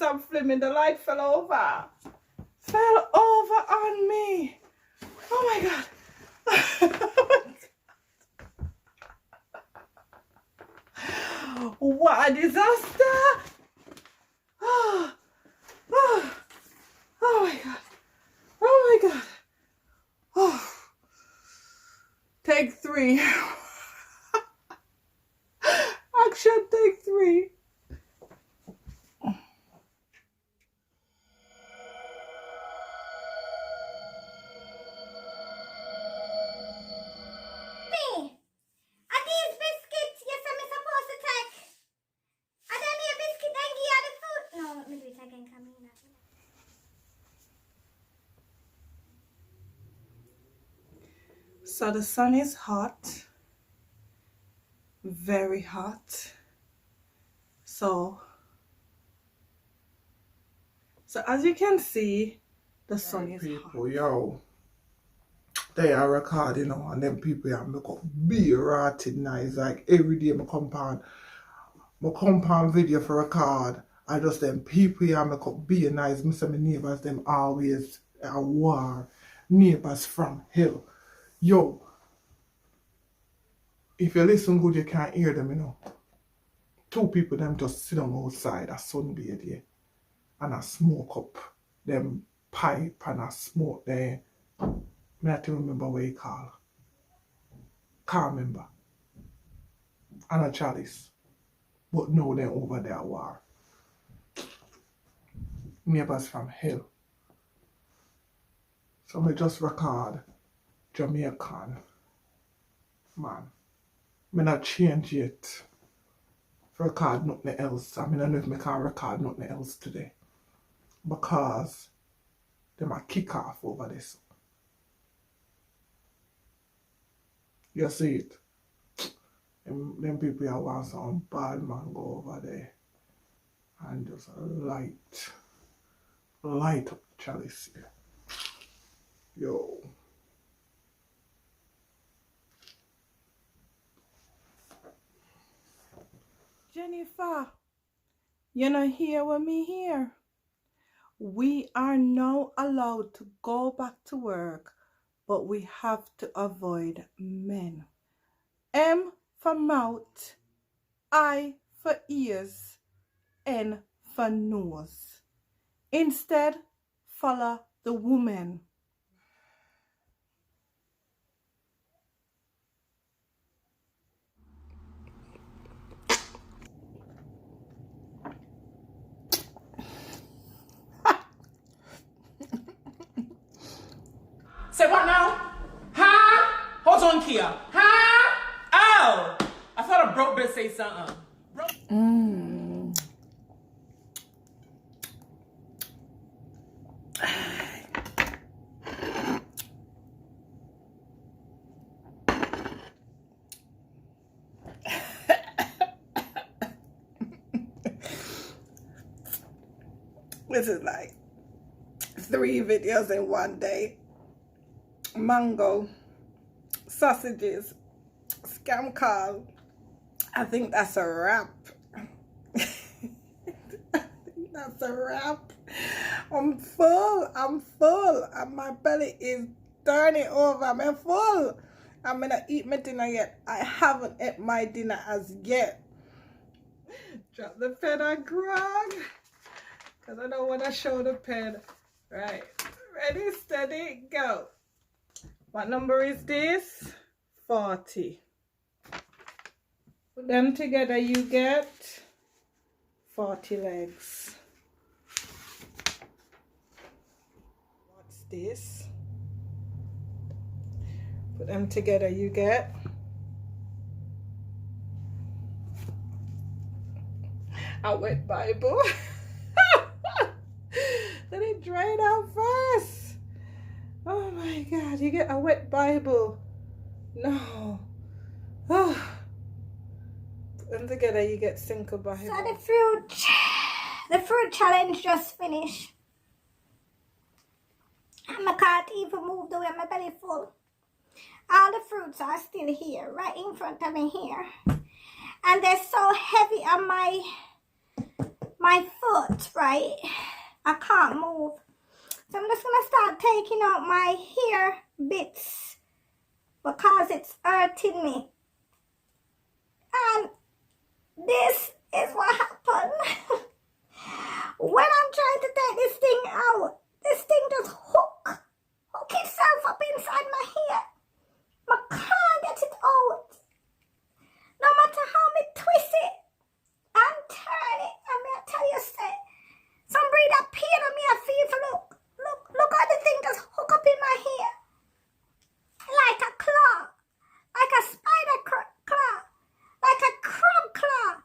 I'm filming, the light fell over. Fell over on me. Oh my God. What a disaster. Oh, oh, oh my God. Oh my God. Oh. Take 3. Action, take 3. So the sun is hot, very hot. So as you can see, the sun is people, hot. yo, they are recording, you know, and them people have make up be rotted nice. Like every day my compound video for record. I just them people here make up be nice. Me say my neighbors them always a war. Neighbors from hell. Yo, if you listen good, you can't hear them, you know. 2 people them just sit on outside a sunbathe there and a smoke up them pipe and a smoke there. I don't remember what you call. Can't remember. And a chalice. But now they're over there war. Neighbors from hell. So me just record Jamaican. Man. Me not change yet. Record nothing else. I mean, I don't know if I can record nothing else today. Because they might kick off over this. You see it? Them people here want some bad man go over there and just light up the chalice here. Yo. Jennifer, you know hear what me hear? We are now allowed to go back to work, but we have to avoid men. M for mouth, I for ears, N for nose. Instead, follow the woman. Say what now? Huh? Hold on, Kia. Huh? Oh! I thought a broke bitch say something. This is like 3 videos in one day. Mango, sausages, scam call. I think that's a wrap. That's a wrap. I'm full, and my belly is turning over. I'm full. I'm gonna eat my dinner yet. I haven't ate my dinner as yet. Drop the pen and grog, because I don't want to show the pen. Right, ready, steady, go. What number is this? 40. Put them together, you get 40 legs. What's this? Put them together, you get a wet Bible. Let it dry out first. Oh my God, you get a wet Bible. No. Oh. Put them together, you get single Bible. So the fruit challenge just finished. And I can't even move the way my belly full. All the fruits are still here, right in front of me here. And they're so heavy on my foot, right? I can't move. So I'm just gonna start taking out my hair bits because it's hurting me. And this is what happened. When I'm trying to take this thing out, this thing just hook itself up inside my hair. I can't get it out. No matter how me twist it and turn it, and me I tell you, say, some breed of pain on me I feel for look how the thing just hook up in my hair. Like a claw, like a spider claw, like a crab claw.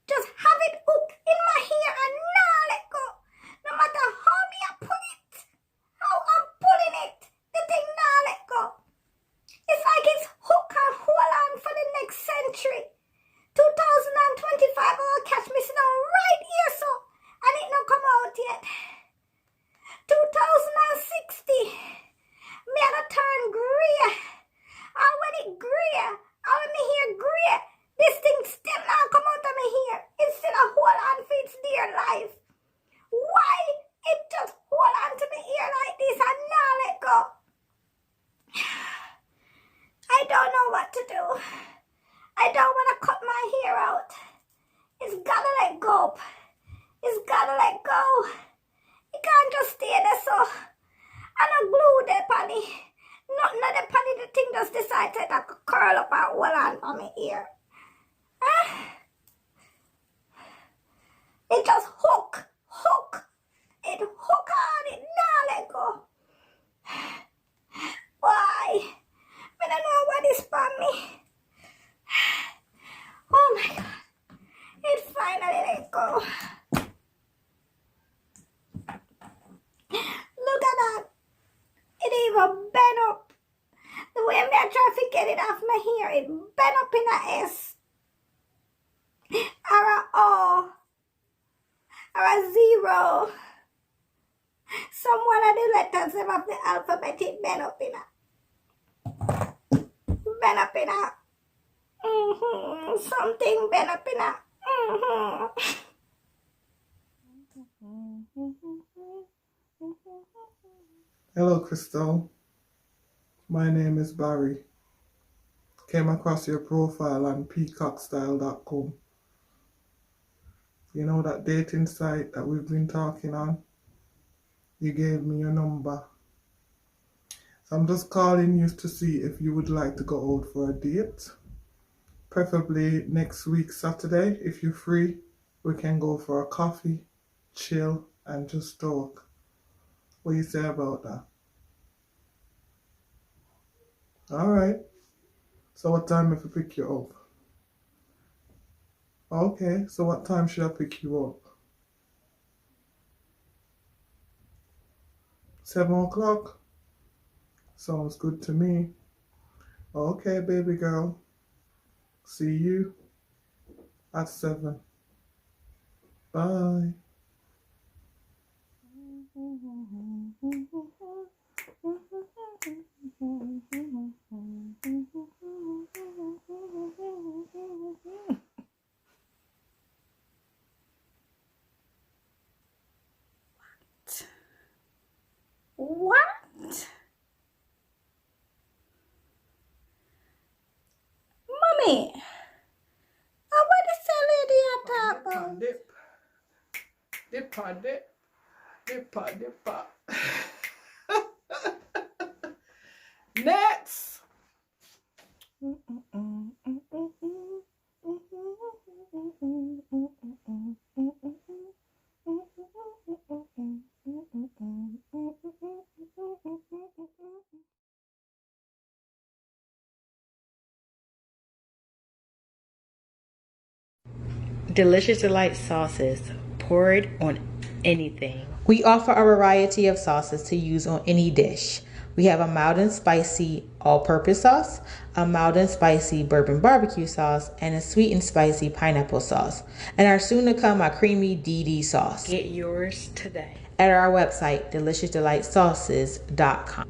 Just have it hook in my hair and not let go. No matter how me I pull it, how I'm pulling it, the thing not let go. It's like it's hook and hold on for the next century. 2025 will catch me sitting right here so, and it not come out yet. 2060, me gonna turn grey. And when it grey, and when me hear grey, this thing still not come out of me here. It's still a hold on for its dear life. Why it just hold on to me here like this and not let go? I don't know what to do. I don't want to cut my hair out. It's gotta let go. It's gotta let go. It can't just stay there so. And I glue the panny. Nothing of the panny, the thing just decided I could curl up and hold on for my ear. It just hook. It hook on, it not let go. Why? I don't know what is for me. Oh my God. It finally let go. Look at that. It even bent up. The way I try to get it off my hair, it bent up in a S. Or a O. Or a 0. Some one of the letters of the alphabet, it bent up in a. Bent up in a. Something bent up in a. Hello, Crystal. My name is Barry. Came across your profile on peacockstyle.com. You know that dating site that we've been talking on? You gave me your number. So I'm just calling you to see if you would like to go out for a date. Preferably next week, Saturday. If you're free, we can go for a coffee, chill, and just talk. What do you say about that? Alright. So what time if I pick you up? Okay, so what time should I pick you up? 7 o'clock? Sounds good to me. Okay, baby girl. See you at 7. Bye. What? Mommy, what is the lady at about? Dipper. Next. Delicious Delight sauces, poured on anything. We offer a variety of sauces to use on any dish. We have a mild and spicy all-purpose sauce, a mild and spicy bourbon barbecue sauce, and a sweet and spicy pineapple sauce, and our soon-to-come a creamy DD sauce. Get yours today at our website, deliciousdelightsauces.com.